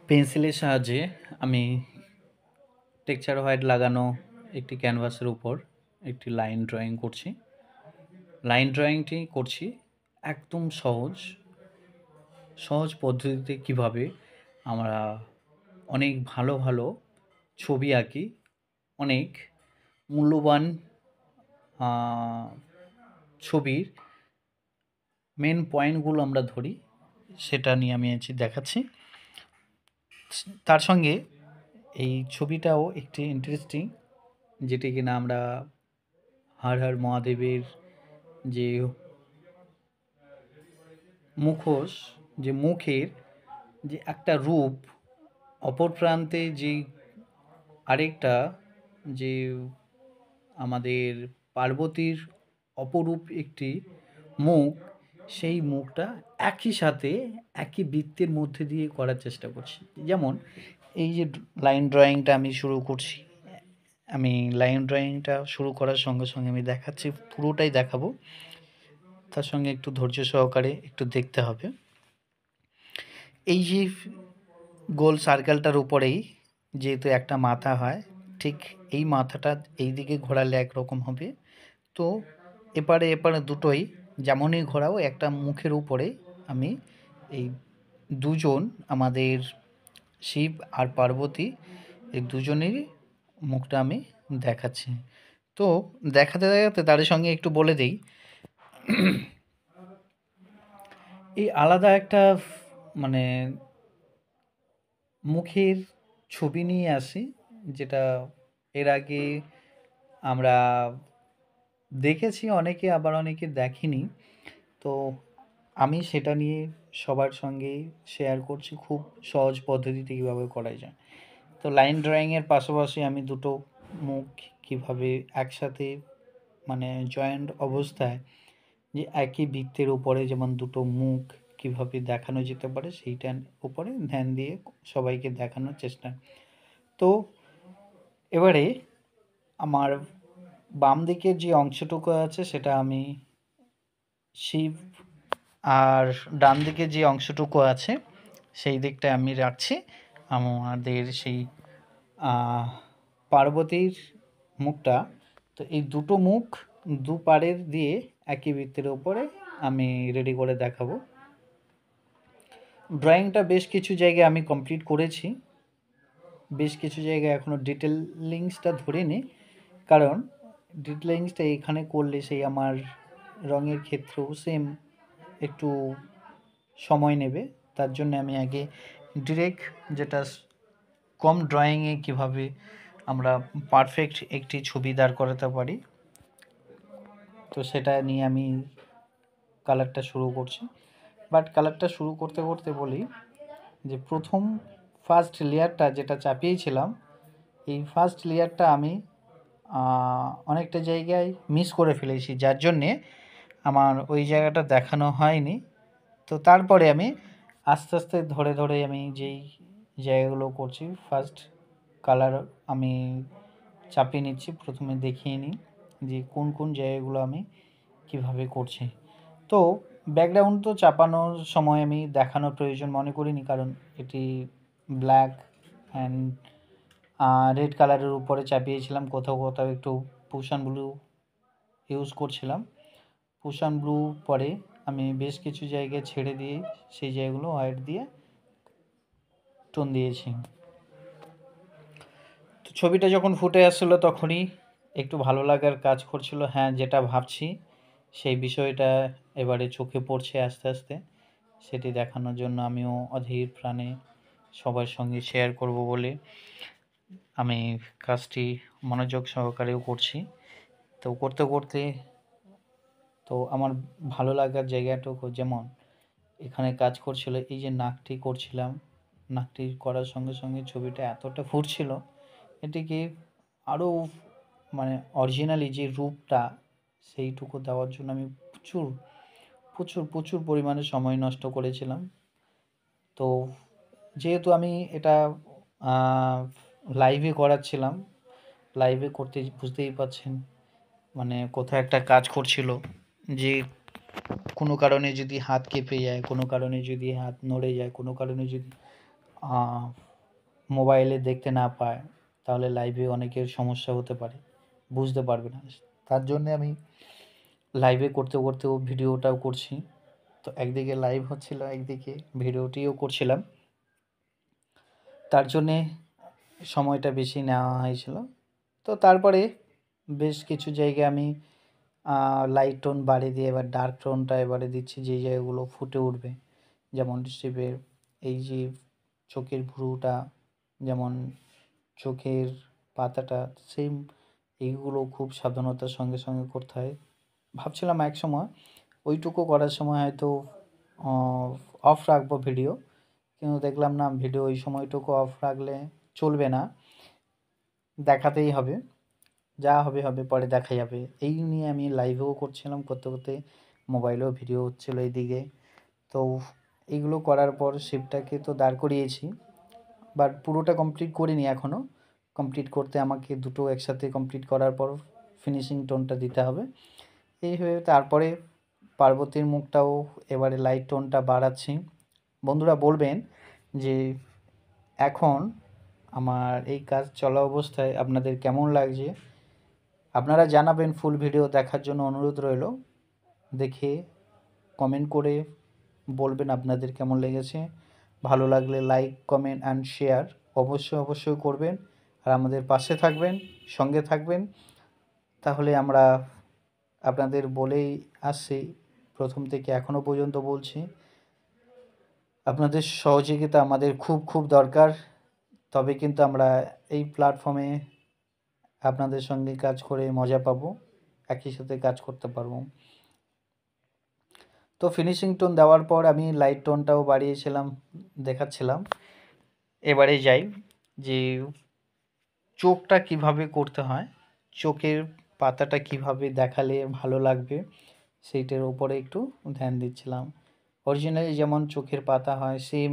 পেন্সিলের সাহায্যে আমি টেক্সচার হোয়াইট লাগানো একটি ক্যানভাসের উপর একটি লাইন ড্রয়িং করছি। লাইন ড্রয়িংটি করছি একদম সহজ পদ্ধতিতে কিভাবে আমরা অনেক ভালো ভালো ছবি আঁকি, অনেক মূল্যবান ছবির মেন পয়েন্টগুলো আমরা ধরি, সেটা নিয়ে আমি দেখাচ্ছি। তার সঙ্গে এই ছবিটাও একটি ইন্টারেস্টিং, যেটি কিনা আমরা হর হর মহাদেবের যে মুখোশ, যে মুখের যে একটা রূপ, অপর প্রান্তে যে আরেকটা, যে আমাদের পার্বতীর অপরূপ একটি মুখ, সেই মুখটা একই সাথে একই বৃত্তের মধ্যে দিয়ে করার চেষ্টা করছি। যেমন এই যে লাইন ড্রয়িংটা আমি শুরু করছি, আমি লাইন ড্রয়িংটা শুরু করার সঙ্গে সঙ্গে আমি দেখাচ্ছি, পুরোটাই দেখাবো, তার সঙ্গে একটু ধৈর্য সহকারে একটু দেখতে হবে। এই যে গোল সার্কেলটার উপরেই যেহেতু একটা মাথা হয়, ঠিক এই মাথাটা এই দিকে ঘোরালে একরকম হবে, তো এপারে এপারে দুটোই যেমনই ঘোরাও একটা মুখের উপরে আমি এই দুজন আমাদের শিব আর পার্বতী, এই দুজনেরই মুখটা আমি দেখাচ্ছি। তো দেখাতে দেখাতে তাদের সঙ্গে একটু বলে দিই, এই আলাদা একটা মানে মুখের ছবি নিয়ে আসি, যেটা এর আগে আমরা দেখেছি অনেকে, আবার অনেকে দেখেনি। তো আমি সেটা নিয়ে সবার সঙ্গে শেয়ার করছি, খুব সহজ পদ্ধতিতে কীভাবে করা যায়। তো লাইন ড্রয়িংয়ের পাশাপাশি আমি দুটো মুখ কীভাবে একসাথে মানে জয়েন্ট অবস্থায় যে একই বৃত্তের উপরে যেমন দুটো মুখ কীভাবে দেখানো যেতে পারে সেইটার উপরে ধ্যান দিয়ে সবাইকে দেখানোর চেষ্টা। তো এবারে আমার বাম দিকের যে অংশটুকু আছে সেটা আমি শিব, আর ডান দিকে যে অংশটুকু আছে সেই দিকটায় আমি রাখছি আমাদের সেই পার্বতীর মুখটা। তো এই দুটো মুখ দুপাড়ের দিয়ে একই বৃত্তের উপরে আমি রেডি করে দেখাবো। ড্রয়িংটা বেশ কিছু জায়গায় আমি কমপ্লিট করেছি, বেশ কিছু জায়গায় এখনও ডিটেলিংসটা ধরিনি, কারণ ডিটেলিংসটা এখানে করলে সেই আমার রঙের ক্ষেত্রেও সেম একটু সময় নেবে। তার জন্য আমি আগে ডিরেক্ট যেটা কম ড্রয়িংয়ে কীভাবে আমরা পারফেক্ট একটি ছবি দাঁড় করাতে পারি, তো সেটা নিয়ে আমি কালারটা শুরু করছি। বাট কালারটা শুরু করতে করতে বলি যে প্রথম ফার্স্ট লেয়ারটা যেটা চাপিয়েছিলাম, এই ফার্স্ট লেয়ারটা আমি অনেকটা জায়গায় মিস করে ফেলেছি, যার জন্যে আমার ওই জায়গাটা দেখানো হয়নি। তো তারপরে আমি আস্তে আস্তে ধরে ধরে আমি যেই জায়গাগুলো করছি, ফার্স্ট কালার আমি চাপিয়ে নিচ্ছি, প্রথমে দেখিয়ে নিই যে কোন কোন জায়গাগুলো আমি কিভাবে করছি। তো ব্যাকগ্রাউন্ড তো চাপানোর সময় আমি দেখানোর প্রয়োজন মনে করিনি, কারণ এটি ব্ল্যাক অ্যান্ড রেড কালারের উপরে চাপিয়েছিলাম, কোথাও কোথাও একটু পুশান ব্লু ইউজ করছিলাম। পুশান ব্লু পরে আমি বেশ কিছু জায়গায় ছেড়ে দিয়ে সেই জায়গাগুলো হোয়াইট দিয়ে টোন দিয়েছি। তো ছবিটা যখন ফুটে আসছিলো তখনই একটু ভালো লাগার কাজ করছিল, হ্যাঁ যেটা ভাবছি সেই বিষয়টা এবারে চোখে পড়ছে আস্তে আস্তে, সেটি দেখানোর জন্য আমিও অধীর প্রাণে সবার সঙ্গে শেয়ার করব বলে আমি কাজটি মনোযোগ সহকারেও করছি। তো করতে করতে তো আমার ভালো লাগার জায়গাটুকু, যেমন এখানে কাজ করছিল এই যে নাকটি করছিলাম, নাকটি করার সঙ্গে সঙ্গে ছবিটা এতটা ফুটছিল, এটিকে আরও মানে অরিজিনালি যে রূপটা সেইটুকু দেওয়ার জন্য আমি প্রচুর প্রচুর প্রচুর পরিমাণে সময় নষ্ট করেছিলাম। তো যেহেতু আমি এটা লাইভে করাচ্ছিলাম, লাইভে করতে বুঝতেই পারছেন মানে কোথাও একটা কাজ করছিল, যে কোনো কারণে যদি হাত কেঁপে যায়, কোনো কারণে যদি হাত নড়ে যায়, কোনো কারণে যদি মোবাইলে দেখতে না পায়, তাহলে লাইভে অনেকের সমস্যা হতে পারে, বুঝতে পারবে না। তার জন্যে আমি লাইভে করতে করতেও ভিডিওটাও করছি। তো একদিকে লাইভ হচ্ছিল, একদিকে ভিডিওটিও করছিলাম, তার জন্যে সময়টা বেশি নেওয়া হয়েছিল। তো তারপরে বেশ কিছু জায়গায় আমি লাইট টোন বাড়িয়ে দিয়ে এবার ডার্ক টোনটা এবারে দিচ্ছি, যেই জায়গাগুলো ফুটে উঠবে, যেমন শিবের এই যে চোখের ভ্রুটা, যেমন চোখের পাতাটা, সেম এইগুলো খুব সাবধানতার সঙ্গে সঙ্গে করতে হয়। ভাবছিলাম এক সময় ওইটুকু করার সময় হয়তো অফ রাখবো ভিডিও, কিন্তু দেখলাম না, ভিডিও ওই সময়টুকু অফ রাখলে চলবে না, দেখাতেই হবে, যা হবে হবে, পরে দেখা যাবে। এই নিয়ে আমি লাইভেও করছিলাম, করতে করতে মোবাইলেও ভিডিও হচ্ছিলো এইদিকে। তো এইগুলো করার পর শিপটাকে তো দাঁড় করিয়েছি, বাট পুরোটা কমপ্লিট করিনি এখনও। কমপ্লিট করতে আমাকে দুটো একসাথে কমপ্লিট করার পর ফিনিশিং টোনটা দিতে হবে। এইভাবে তারপরে পার্বতীর মুখটাও এবারে লাইট টোনটা বাড়াচ্ছি। বন্ধুরা বলবেন যে এখন আমার এই কাজ চলা অবস্থায় আপনাদের কেমন লাগছে, আপনারা জানাবেন। ফুল ভিডিও দেখার জন্য অনুরোধ রইল। দেখে কমেন্ট করে বলবেন আপনাদের কেমন লেগেছে। ভালো লাগলে লাইক, কমেন্ট অ্যান্ড শেয়ার অবশ্যই করবেন। আর আমাদের পাশে থাকবেন, সঙ্গে থাকবেন। তাহলে আমরা আপনাদের বলেই আসছি, প্রথম থেকে এখনও পর্যন্ত বলছি, আপনাদের সহযোগিতা আমাদের খুব দরকার। তবে কিন্তু আমরা এই প্ল্যাটফর্মে আপনাদের সঙ্গে কাজ করে মজা পাবো, একই সাথে কাজ করতে পারবো। তো ফিনিশিং টোন দেওয়ার পর আমি লাইট টোনটাও বাড়িয়েছিলাম, দেখাচ্ছিলাম। এবারে যাই যে চোখটা কিভাবে করতে হয়, চোখের পাতাটা কিভাবে দেখালে ভালো লাগবে, সেইটার উপরে একটু ধ্যান দিচ্ছিলাম। অরিজিনালি যেমন চোখের পাতা হয় সেম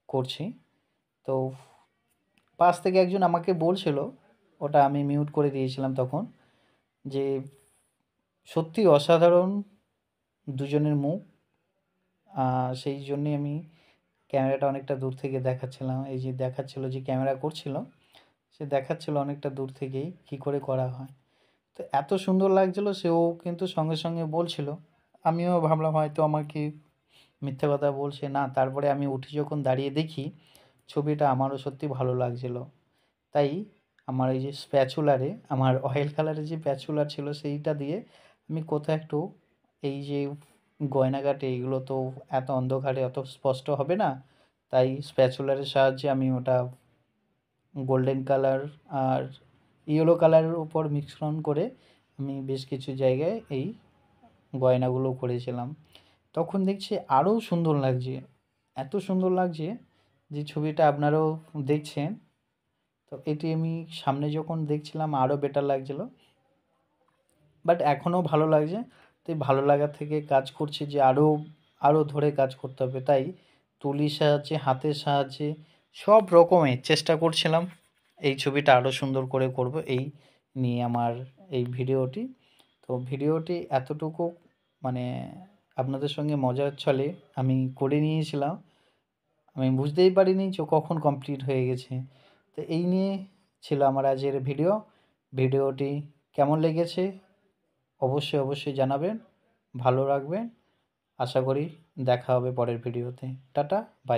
করছি। তো পাশ থেকে একজন আমাকে বলছিল, ওটা আমি মিউট করে দিয়েছিলাম তখন, যে সত্যি অসাধারণ দুজনের মুখ। সেই জন্যে আমি ক্যামেরাটা অনেকটা দূর থেকে দেখাচ্ছিলাম। এই যে দেখাচ্ছিল, যে ক্যামেরা করছিল সে দেখাচ্ছিল অনেকটা দূর থেকেই কী করে করা হয়। তো এত সুন্দর লাগছিলো, সেও কিন্তু সঙ্গে সঙ্গে বলছিল। আমিও ভাবলাম হয়তো আমাকে মিথ্যে কথা বলছে না। তারপরে আমি উঠে যখন দাঁড়িয়ে দেখি ছবিটা, আমারও সত্যি ভালো লাগছিলো। তাই আমার এই যে স্প্যাচুলারে, আমার অয়েল কালারের যে স্প্যাচুলার ছিল সেইটা দিয়ে আমি কোথাও একটু, এই যে গয়নাঘাটে এইগুলো তো এত অন্ধকারে অত স্পষ্ট হবে না, তাই স্প্যাচুলারের সাহায্যে আমি ওটা গোল্ডেন কালার আর ইয়েলো কালারের উপর মিশ্রণ করে আমি বেশ কিছু জায়গায় এই গয়নাগুলো করেছিলাম। তখন দেখছি আরও সুন্দর লাগছে, এত সুন্দর লাগছে যে ছবিটা আপনারাও দেখছেন। তো এটি আমি সামনে যখন দেখছিলাম আরও বেটার লাগছিলো, বাট এখনও ভালো লাগছে। তো এই ভালো লাগার থেকে কাজ করছি যে আরও ধরে কাজ করতে হবে, তাই তুলির সাহায্যে, হাতের সাহায্যে সব রকমের চেষ্টা করছিলাম এই ছবিটা আরও সুন্দর করে করব, এই নিয়ে আমার এই ভিডিওটি। তো ভিডিওটি এতটুকু মানে আপনাদের সঙ্গে মজার ছলে আমি করে নিয়েছিলাম, আমি বুঝতেই পারিনি যে কখন কমপ্লিট হয়ে গেছে। তো এই নিয়ে ছিল আমার আজকের ভিডিওটি কেমন লেগেছে অবশ্যই জানাবেন, ভালো রাখবেন। আশা করি দেখা হবে পরের ভিডিওতে। টাটা, বাই।